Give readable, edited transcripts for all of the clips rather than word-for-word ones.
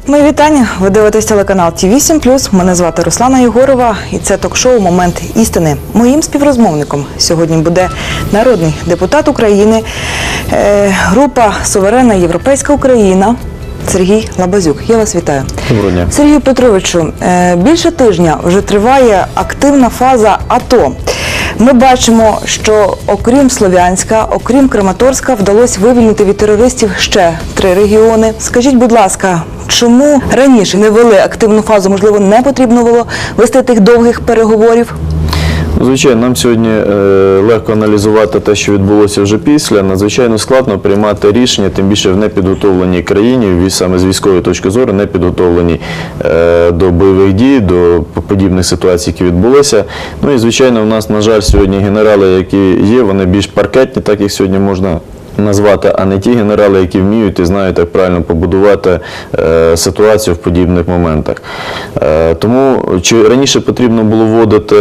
Мої вітання. Ви дивитесь телеканал Ті-8+. Мене звати Руслана Єгорова і це ток-шоу «Момент істини». Моїм співрозмовником сьогодні буде народний депутат України, група «Суверенна Європейська Україна» Сергій Лабазюк. Я вас вітаю. Доброго дня. Сергію Петровичу, більше тижня вже триває активна фаза АТО. Ми бачимо, що окрім Слов'янська, окрім Краматорська, вдалося вивільнити від терористів ще 3 регіони. Скажіть, будь ласка, чому раніше не вели активну фазу? Можливо, не потрібно було вести тих довгих переговорів? Звичайно, нам сьогодні легко аналізувати те, що відбулося вже після. Надзвичайно складно приймати рішення, тим більше в непідготовленій країні, саме з військової точки зору, непідготовленій до бойових дій, до подібних ситуацій, які відбулися. Ну і, звичайно, в нас, на жаль, сьогодні генерали, які є, вони більш паркетні, так їх сьогодні можна назвати, а не ті генерали, які вміють і знають, як правильно побудувати ситуацію в подібних моментах. Тому, чи раніше потрібно було вводити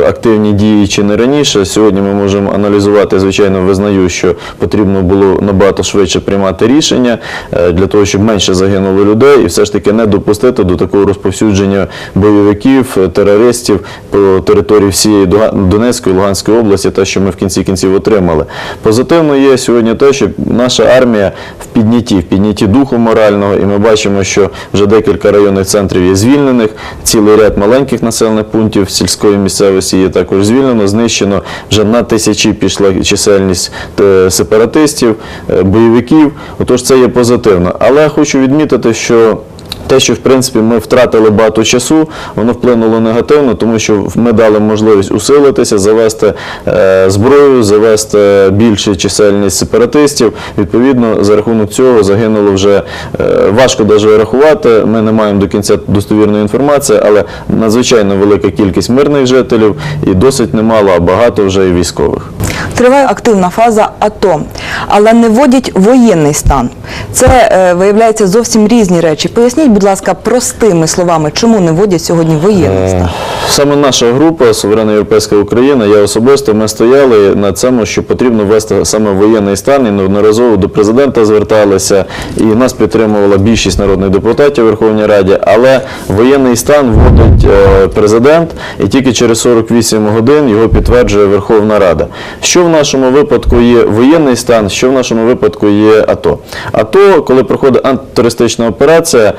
активні дії, чи не раніше, сьогодні ми можемо аналізувати, звичайно, визнаю, що потрібно було набагато швидше приймати рішення, для того, щоб менше загинуло людей, і все ж таки не допустити до такого розповсюдження бойовиків, терористів по території всієї Донецької, Луганської області, те, що ми в кінці кінців отримали. Позитивно є сьогодні те, що наша армія в піднятті духу морального, і ми бачимо, що вже декілька районних центрів є звільнених, цілий ряд маленьких населених пунктів сільської місцевості є також звільнено, знищено, вже на тисячі пішла чисельність сепаратистів, бойовиків, отож це є позитивно. Але хочу відмітити, що те, що, в принципі, ми втратили багато часу, воно вплинуло негативно, тому що ми дали можливість усилитися, завести зброю, завести більшу чисельність сепаратистів. Відповідно, за рахунок цього загинуло вже, важко навіть рахувати, ми не маємо до кінця достовірної інформації, але надзвичайно велика кількість мирних жителів і досить немало, а багато вже і військових. Триває активна фаза АТО, але не вводять воєнний стан. Це, виявляється, зовсім різні речі. Поясніть, будь ласка, простими словами, чому не вводять сьогодні воєнний стан? Саме наша група «Суверенна Європейська Україна», я особисто, ми стояли на цьому, що потрібно ввести саме воєнний стан, і неодноразово до президента зверталися, і нас підтримувала більшість народних депутатів у Верховній Раді, але воєнний стан вводить президент, і тільки через 48 годин його підтверджує Верховна Рада. Що в нашому випадку є воєнний стан, що в нашому випадку є АТО? АТО, коли проходить антитерористична операція,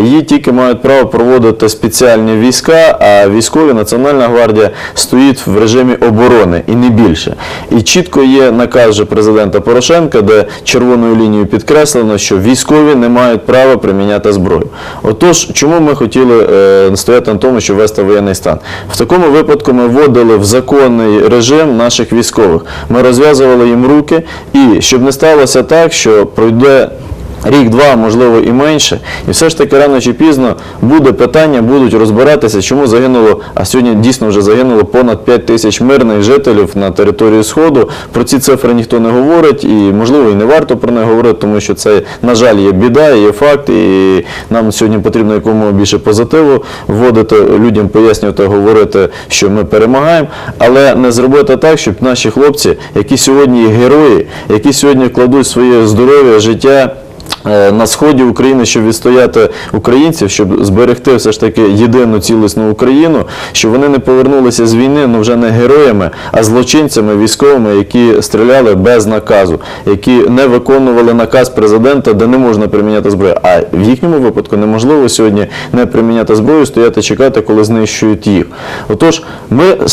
її тільки мають право проводити спеціальні війська, а військові, Національна гвардія стоїть в режимі оборони і не більше. І чітко є наказ же президента Порошенка, де червоною лінією підкреслено, що військові не мають права приміняти зброю. Отож, чому ми хотіли стояти на тому, щоб ввести воєнний стан? В такому випадку ми вводили в законний режим наших військових. Ми розв'язували їм руки, і щоб не сталося так, що пройде рік-два, можливо, і менше. І все ж таки рано чи пізно буде питання, будуть розбиратися, чому загинуло, а сьогодні дійсно вже загинуло понад 5 тисяч мирних жителів на території Сходу. Про ці цифри ніхто не говорить і, можливо, і не варто про них говорити, тому що це, на жаль, є біда, є факт, і нам сьогодні потрібно якомога більше позитиву вводити, людям пояснювати, говорити, що ми перемагаємо, але не зробити так, щоб наші хлопці, які сьогодні є герої, які сьогодні кладуть своє здоров'я, життя на сході України, щоб відстояти українців, щоб зберегти все ж таки єдину цілісну Україну, щоб вони не повернулися з війни, ну вже не героями, а злочинцями військовими, які стріляли без наказу, які не виконували наказ президента, де не можна приміняти зброю. А в їхньому випадку неможливо сьогодні не приміняти зброю, стояти, чекати, коли знищують їх. Отож, ми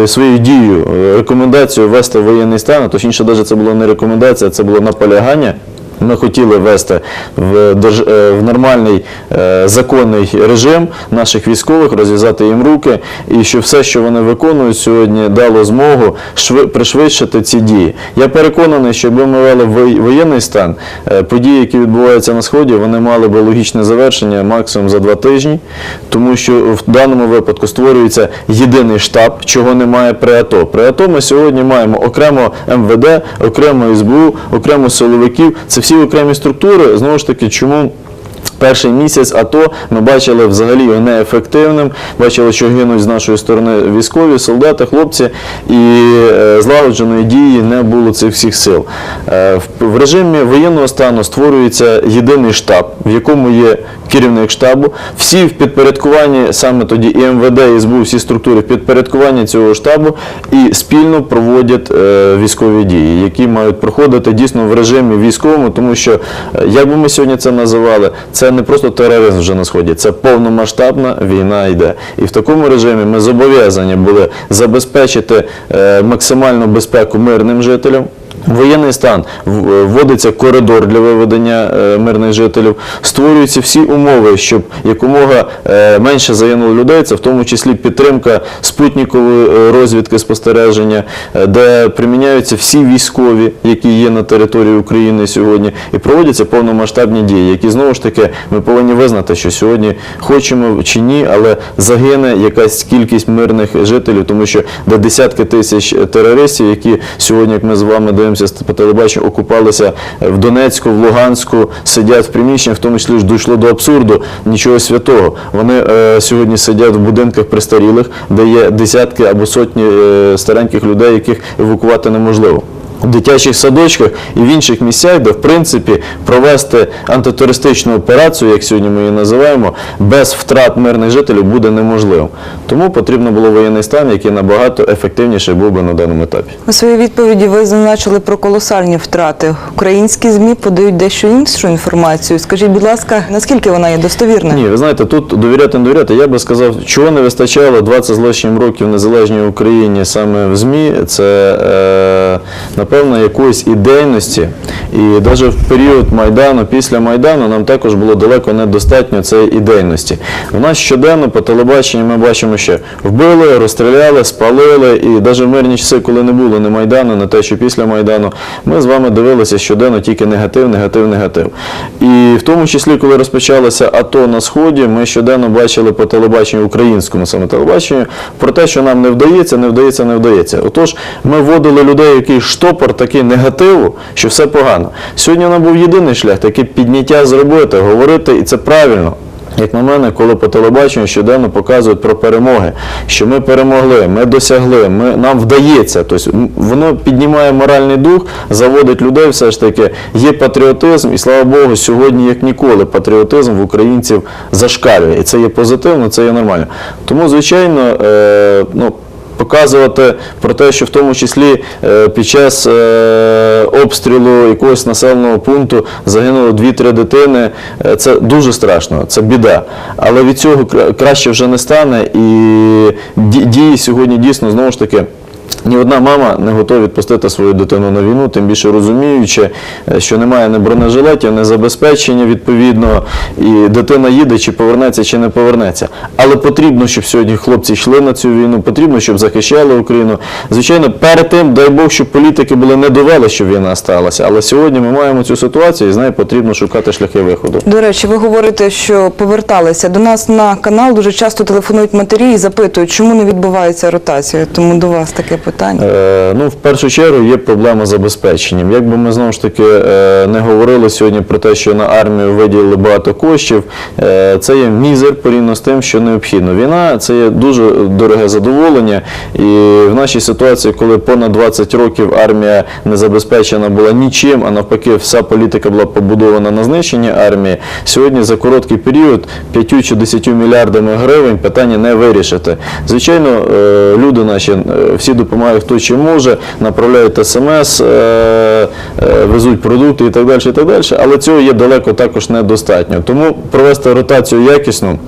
своєю дією, рекомендацією ввести воєнний стан, точніше, навіть це була не рекомендація, це було наполягання. Ми хотіли ввести в нормальний законний режим наших військових, розв'язати їм руки, і щоб все, що вони виконують сьогодні, дало змогу пришвидшити ці дії. Я переконаний, що якби ми ввели воєнний стан, події, які відбуваються на Сході, вони мали би логічне завершення максимум за 2 тижні, тому що в даному випадку створюється єдиний штаб, чого немає при АТО. При АТО ми сьогодні маємо окремо МВД, окремо СБУ, окремо силовиків, це всі ці окремі структури, знову ж таки, чому перший місяць АТО ми бачили взагалі його неефективним, бачили, що гинуть з нашої сторони військові, солдати, хлопці, і злагодженої дії не було цих всіх сил. В режимі воєнного стану створюється єдиний штаб, в якому є керівник штабу, всі в підпорядкуванні, саме тоді і МВД, і СБУ, всі структури в підпорядкуванні цього штабу і спільно проводять військові дії, які мають проходити дійсно в режимі військовому, тому що, як би ми сьогодні це називали, це не просто тероризм вже на Сході, це повномасштабна війна йде. І в такому режимі ми зобов'язані були забезпечити максимальну безпеку мирним жителям. Воєнний стан, вводиться коридор для виведення мирних жителів, створюються всі умови, щоб якомога менше загинуло людей, це в тому числі підтримка спутникової розвідки, спостереження, де приміняються всі військові, які є на території України сьогодні, і проводяться повномасштабні дії, які знову ж таки ми повинні визнати, що сьогодні хочемо чи ні, але загине якась кількість мирних жителів, тому що де десятки тисяч терористів, які сьогодні, як ми з вами дивимося по телебаченню, окупалися в Донецьку, в Луганську, сидять в приміщеннях, в тому числі ж дійшло до абсурду, нічого святого. Вони сьогодні сидять в будинках престарілих, де є десятки або сотні стареньких людей, яких евакувати неможливо. В дитячих садочках і в інших місцях, де в принципі провести антитерористичну операцію, як сьогодні ми її називаємо, без втрат мирних жителів буде неможливо. Тому потрібно було воєнний стан, який набагато ефективніше був би на даному етапі. У своїй відповіді ви зазначили про колосальні втрати. Українські ЗМІ подають дещо іншу інформацію. Скажіть, будь ласка, наскільки вона є достовірною? Ні, ви знаєте, тут довіряти, не довіряти, я би сказав, чого не вистачало 20 з лишнім років в незалежній Україні саме в ЗМІ, це, напевно, якоїсь ідейності. І навіть в період Майдану, після Майдану, нам також було далеко недостатньо цієї ідейності. У нас щоденно по телебаченню ми бачимо ще вбили, розстріляли, спалили, і навіть в мирні часи, коли не було ні Майдану, не те, що після Майдану, ми з вами дивилися щоденно тільки негатив, негатив, негатив. І в тому числі, коли розпочалося АТО на Сході, ми щоденно бачили по телебаченню, українському саме телебаченню, про те, що нам не вдається, не вдається, не вдається. Отож, ми вводили людей, який штопор такий негативу, що все погано. Сьогодні нам був єдиний шлях, таке підняття зробити, говорити, і це правильно. Як на мене, коли по телебаченню щоденно показують про перемоги, що ми перемогли, ми досягли, нам вдається. Тобто воно піднімає моральний дух, заводить людей, все ж таки є патріотизм, і слава Богу, сьогодні як ніколи патріотизм в українців зашкалює. І це є позитивно, це є нормально. Тому, звичайно, показувати про те, що в тому числі під час обстрілу якогось населеного пункту загинуло 2-3 дитини, це дуже страшно, це біда. Але від цього краще вже не стане, і дії сьогодні дійсно, знову ж таки, ні одна мама не готова відпустити свою дитину на війну, тим більше розуміючи, що немає ні бронежилетів, ні забезпечення відповідного, і дитина їде, чи повернеться, чи не повернеться. Але потрібно, щоб сьогодні хлопці йшли на цю війну, потрібно, щоб захищали Україну. Звичайно, перед тим, дай Бог, щоб політики були не довели, щоб війна сталася. Але сьогодні ми маємо цю ситуацію, і з нею потрібно шукати шляхи виходу. До речі, ви говорите, що поверталися. До нас на канал дуже часто телефонують матері і запитують, чому не відбувається ротація. Тому до вас таке питання. В першу чергу є проблема з забезпеченням. Якби ми знову ж таки не говорили сьогодні про те, що на армію виділили багато коштів, це є мізер порівняно з тим, що необхідно. Війна – це є дуже дороге задоволення, і в нашій ситуації, коли понад 20 років армія не забезпечена була нічим, а навпаки вся політика була побудована на знищенні армії, сьогодні за короткий період 5 чи 10 мільярдами гривень питання не вирішити. Звичайно, люди наші всі допомагають, хто чим може, направляють СМС, везуть продукти і так далі, але цього є далеко також недостатньо. Тому провести ротацію якісно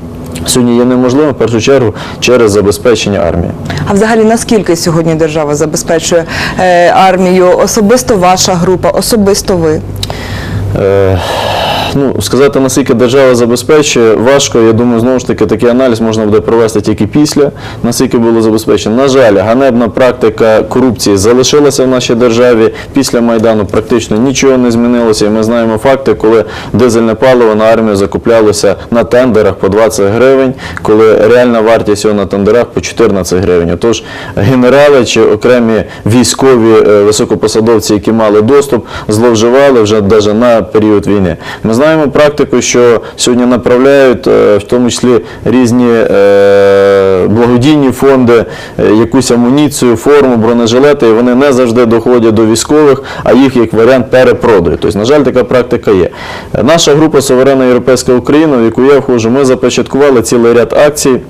сьогодні є неможливо, в першу чергу, через забезпечення армії. А взагалі, наскільки сьогодні держава забезпечує армію? Особисто ваша група, особисто ви? Сказати, наскільки держава забезпечує, важко. Я думаю, знову ж таки, такий аналіз можна буде провести тільки після, наскільки було забезпечено. На жаль, ганебна практика корупції залишилася в нашій державі. Після Майдану практично нічого не змінилося. І ми знаємо факти, коли дизельне паливо на армію закуплялося на тендерах по 20 гривень, коли реальна вартість його на тендерах по 14 гривень. Тож генерали чи окремі військові високопосадовці, які мали доступ, зловживали вже навіть на період війни. Ми знаємо практику, що сьогодні направляють, в тому числі різні благодійні фонди, якусь амуніцію, форму, бронежилети, і вони не завжди доходять до військових, а їх як варіант перепродають. Тобто, на жаль, така практика є. Наша група «Суверенна Європейська Україна», в яку я входжу, ми започаткували цілий ряд акцій,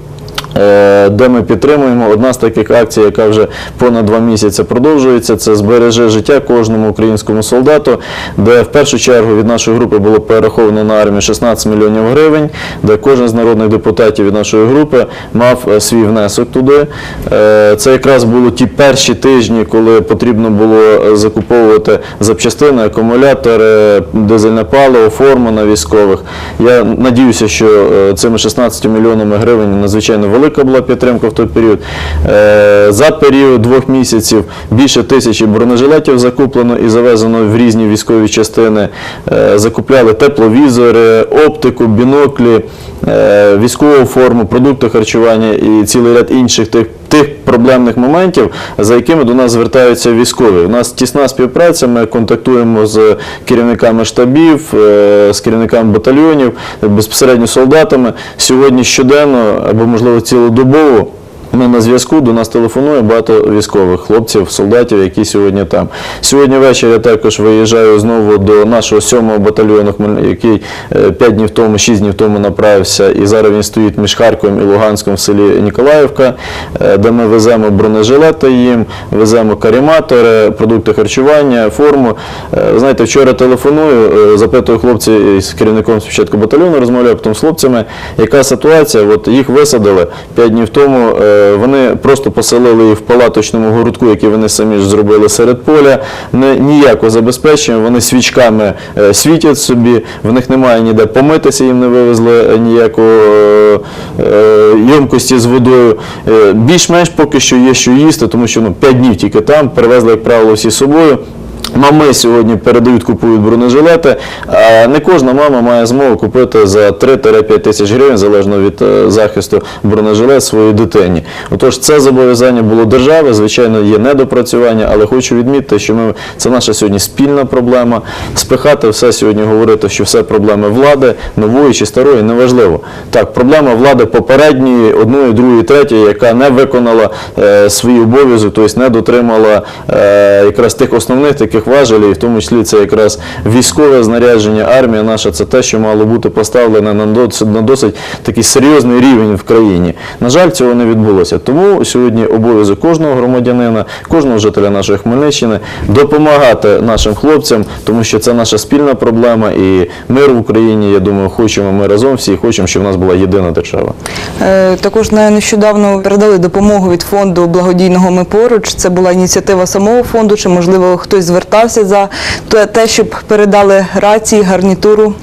де ми підтримуємо. Одна з таких акцій, яка вже понад 2 місяці продовжується, це «Збережи життя кожному українському солдату», де в першу чергу від нашої групи було перераховано на армію 16 мільйонів гривень, де кожен з народних депутатів від нашої групи мав свій внесок туди. Це якраз було ті перші тижні, коли потрібно було закуповувати запчастини, акумулятори, дизельне паливо, форму на військових. Я надіюся, що цими 16 мільйонами гривень надзвичайно велика була підтримка в той період. За період 2 місяців більше 1000 бронежилетів закуплено і завезено в різні військові частини. Закупляли тепловізори, оптику, біноклі, військову форму, продукти харчування і цілий ряд інших тих проблемних моментів, за якими до нас звертаються військові. У нас тісна співпраця, ми контактуємо з керівниками штабів, з керівниками батальйонів, безпосередньо солдатами. Сьогодні щоденно, або можливо цілодобово, ми на зв'язку, до нас телефонує багато військових, хлопців, солдатів, які сьогодні там. Сьогодні ввечері я також виїжджаю знову до нашого 7-го батальйону, який 5 днів тому, 6 днів тому направився, і зараз він стоїть між Харковом і Луганськом в селі Ніколаївка, де ми веземо бронежилети їм, веземо каріматори, продукти харчування, форму. Знаєте, вчора телефоную, запитую хлопців з керівником спочатку батальйону, розмовляю потім з хлопцями, яка ситуація, от їх висадили 5 днів тому, вони просто поселили їх в палаточному городку, який вони самі ж зробили серед поля, ніякого забезпечення, вони свічками світять собі, в них немає ніде помитися, їм не вивезли ніякої ємкості з водою. Більш-менш поки що є що їсти, тому що 5 днів тільки там, привезли, як правило, всі з собою. Мами сьогодні передають, купують бронежилети, а не кожна мама має змогу купити за 3-5 тисяч гривень, залежно від захисту, бронежилет своїй дитині. Отож, це зобов'язання було держави, звичайно, є недопрацювання, але хочу відмітити, що це наша сьогодні спільна проблема. Спихати все сьогодні, говорити, що все проблеми влади, нової чи старої, неважливо. Так, проблема влади попередньої, одної, другої, третьої, яка не виконала свій обов'язок, тобто не дотримала якраз тих основних таких важелів, в тому числі це якраз військове знарядження, армія наша, це те, що мало бути поставлене на досить такий серйозний рівень в країні. На жаль, цього не відбулося. Тому сьогодні обов'язок кожного громадянина, кожного жителя нашої Хмельниччини допомагати нашим хлопцям, тому що це наша спільна проблема, і мир в Україні, я думаю, хочемо ми разом всі, хочемо, щоб в нас була єдина держава. Також нещодавно передали допомогу від фонду благодійного «Ми поруч». Це була ініціатива самого фонду, чи, можливо, хтось звертався за те, щоб передали рації, гарнітуру?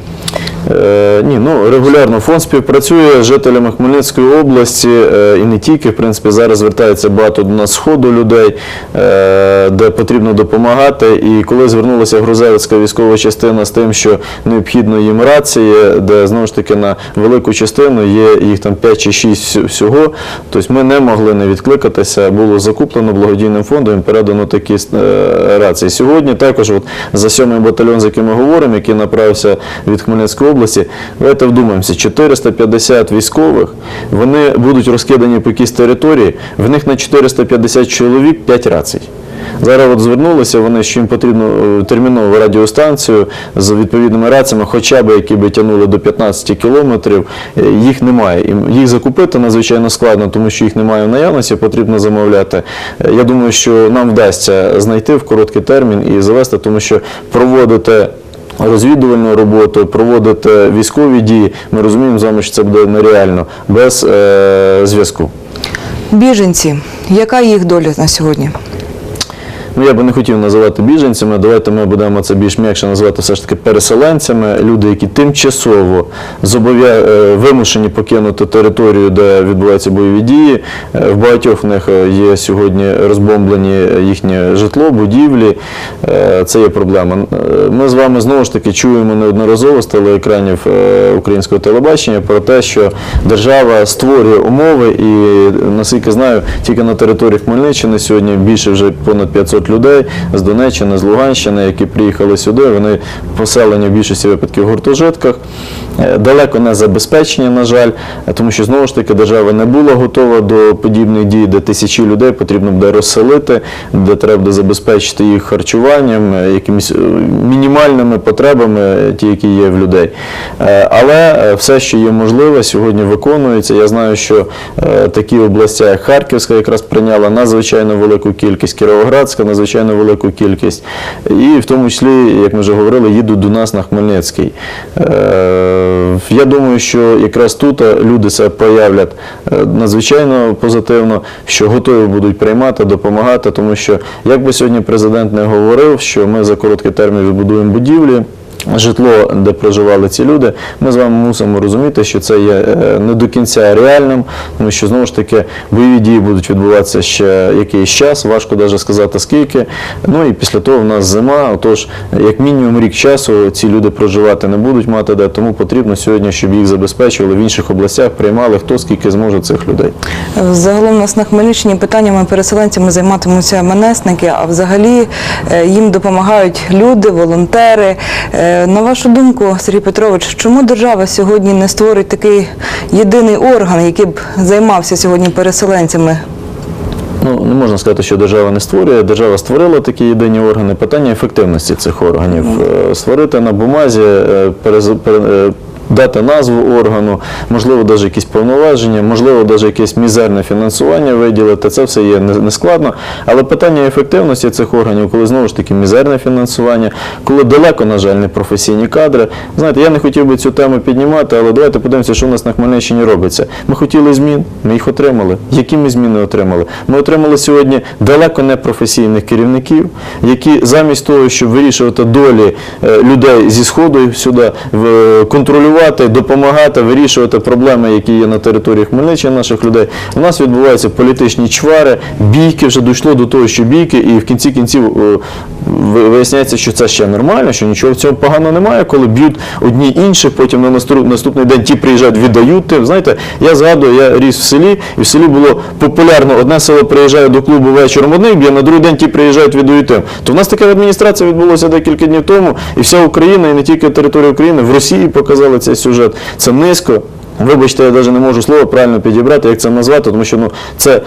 Ні, регулярно фонд співпрацює з жителями Хмельницької області і не тільки, в принципі, зараз звертається багато до нас з Сходу людей, де потрібно допомагати. І коли звернулася Грузевицька військова частина з тим, що необхідно їм рації, де, знову ж таки, на велику частину є їх там 5 чи 6 всього, тобто ми не могли не відкликатися, було закуплено благодійним фондом і передано такі рації. Сьогодні також за 7-й батальйон, з яким ми говоримо, який направився від Хмельницької області, давайте вдумаємося, 450 військових, вони будуть розкидані по якійсь території, в них на 450 чоловік 5 рацій. Зараз звернулися вони, що їм потрібно термінову радіостанцію з відповідними раціями, хоча б які би тягнули до 15 кілометрів, їх немає. Їх закупити надзвичайно складно, тому що їх немає в наявності, потрібно замовляти. Я думаю, що нам вдасться знайти в короткий термін і завести, тому що проводити розвідувальну роботу, проводити військові дії, ми розуміємо з вами, що це буде нереально, без зв'язку. Біженці. Яка їх доля на сьогодні? ну я би не хотів називати біженцями, давайте ми будемо це більш м'якше називати все ж таки переселенцями, люди, які тимчасово вимушені покинути територію, де відбуваються бойові дії. В багатьох в них є сьогодні розбомблені їхнє житло, будівлі. Це є проблема. Ми з вами знову ж таки чуємо неодноразово з телеекранів українського телебачення про те, що держава створює умови і, наскільки знаю, тільки на території Хмельниччини сьогодні більше вже понад 500 людей з Донеччини, з Луганщини, які приїхали сюди, вони поселені в більшості випадків в гуртожитках. Далеко не забезпечені, на жаль, тому що, знову ж таки, держава не була готова до подібних дій, де тисячі людей потрібно буде розселити, де треба буде забезпечити їх харчуванням, якимись мінімальними потребами, ті, які є в людей. Але все, що є можливе, сьогодні виконується. Я знаю, що такі області, як Харківська, якраз прийняла надзвичайно велику кількість, Кіровоградська надзвичайно велику кількість. І в тому числі, як ми вже говорили, їдуть до нас на Хмельницький. Я думаю, що якраз тут люди себе проявлять надзвичайно позитивно, що готові будуть приймати, допомагати, тому що, як би сьогодні президент не говорив, що ми за короткий термін відбудуємо будівлі, житло, де проживали ці люди, ми з вами мусимо розуміти, що це є не до кінця реальним, тому що, знову ж таки, бойові дії будуть відбуватися ще якийсь час, важко навіть сказати скільки. Ну і після того в нас зима, отож, як мінімум рік часу ці люди проживати не будуть мати де, тому потрібно сьогодні, щоб їх забезпечували в інших областях, приймали хто скільки зможе цих людей. Загалом у нас на Хмельниччині питаннями переселенцями займатимуться МНСники, а взагалі їм допомагають люди, волонтери. На вашу думку, Сергій Петрович, чому держава сьогодні не створить такий єдиний орган, який б займався сьогодні переселенцями? Ну, не можна сказати, що держава не створює. Держава створила такі єдині органи. Питання ефективності цих органів. Створити на бумазі, дати назву органу, можливо, навіть якісь повноваження, можливо, навіть якесь мізерне фінансування виділити, це все є нескладно. Але питання ефективності цих органів, коли знову ж таки мізерне фінансування, коли далеко, на жаль, не професійні кадри. Знаєте, я не хотів би цю тему піднімати, але давайте подивимося, що у нас на Хмельниччині робиться. Ми хотіли змін, ми їх отримали. Які ми зміни отримали? Ми отримали сьогодні далеко не професійних керівників, які замість того, щоб вирішувати долі людей зі Сходу сюди, контролювати, допомагати, вирішувати проблеми, які є на території Хмельниччини наших людей. У нас відбуваються політичні чвари, бійки, вже дійшло до того, що бійки, і в кінці кінців виясняється, що це ще нормально, що нічого в цьому поганого немає, коли б'ють одні інших, потім на наступний день ті приїжджають, віддають тим. Знаєте, я згадую, я ріс в селі, і в селі було популярно, одне село приїжджає до клубу вечором одних б'є, на другий день ті приїжджають, віддають тим. То в нас така адміністрація відбулася декілька днів тому, і вся Україна, і не тільки територія України, в Росії показали цей сюжет. Це низько. Вибачте, я навіть не можу слово правильно підібрати, як це назвати, тому що це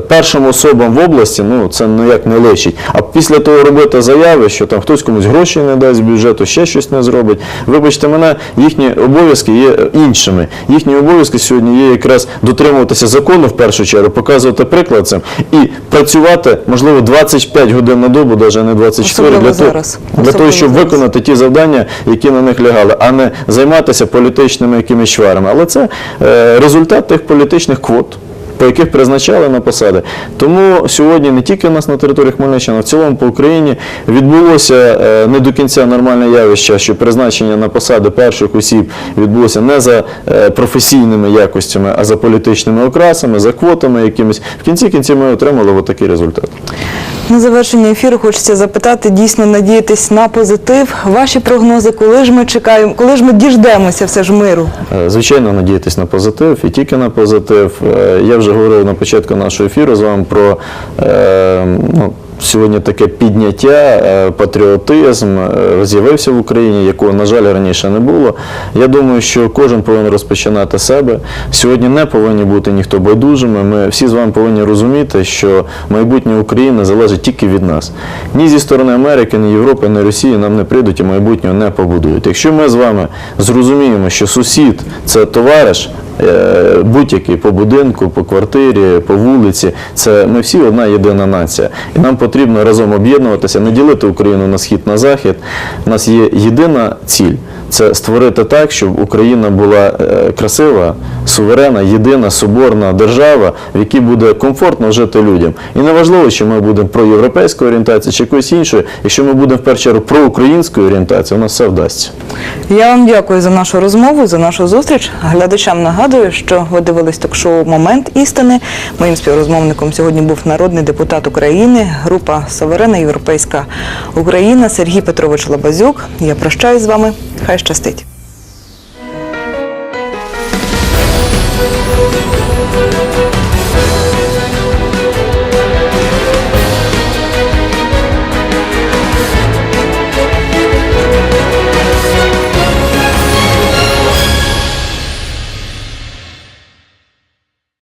першим особам в області, це ніяк не личить. А після того робити заяви, що там хтось комусь гроші не дасть з бюджету, ще щось не зробить. Вибачте мене, їхні обов'язки є іншими. Їхні обов'язки сьогодні є якраз дотримуватися закону в першу чергу, показувати приклад цим і працювати, можливо, 25 годин на добу, навіть не 24, для того, щоб виконати ті завдання, які на них лягали, а не займатися політичними якимись чварами. Але це результат тих політичних квот, по яких призначали на посади. Тому сьогодні не тільки у нас на території Хмельниччини, а в цілому по Україні відбулося не до кінця нормальне явище, що призначення на посади перших осіб відбулося не за професійними якостями, а за політичними окрасами, за квотами якимись. В кінці кінців ми отримали отакий результат. На завершення ефіру хочеться запитати, дійсно надіятись на позитив. Ваші прогнози, коли ж ми чекаємо, коли ж ми діждемося все ж миру? Звичайно, надіятись на позитив і тільки на позитив. Я вже говорив на початку нашого ефіру з вами про сьогодні таке підняття, патріотизм з'явився в Україні, якого, на жаль, раніше не було. Я думаю, що кожен повинен розпочинати себе. Сьогодні не повинні бути ніхто байдужими. Ми всі з вами повинні розуміти, що майбутнє України залежить тільки від нас. Ні зі сторони Америки, ні Європи, ні Росії нам не прийдуть і майбутнього не побудують. Якщо ми з вами зрозуміємо, що сусід – це товариш, будь-який по будинку, по квартирі, по вулиці, це ми всі одна єдина нація. І нам потрібно разом об'єднуватися, не ділити Україну на схід, на захід. У нас є єдина ціль – це створити так, щоб Україна була красива, суверенна, єдина, соборна держава, в якій буде комфортно жити людям. І неважливо, чи ми будемо проєвропейської орієнтації, чи якоїсь іншої, якщо ми будемо в першу чергу проукраїнської орієнтації, у нас все вдасться. Я вам дякую за нашу розмову, за нашу зустріч. Глядачам нагадую, що ви дивились ток-шоу «Момент істини». Моїм співрозмовником сьогодні був народний депутат України, група «Суверенна Європейська Україна» Сергій Петрович Лабазюк. Я прощаюсь з вами. Хай щастить.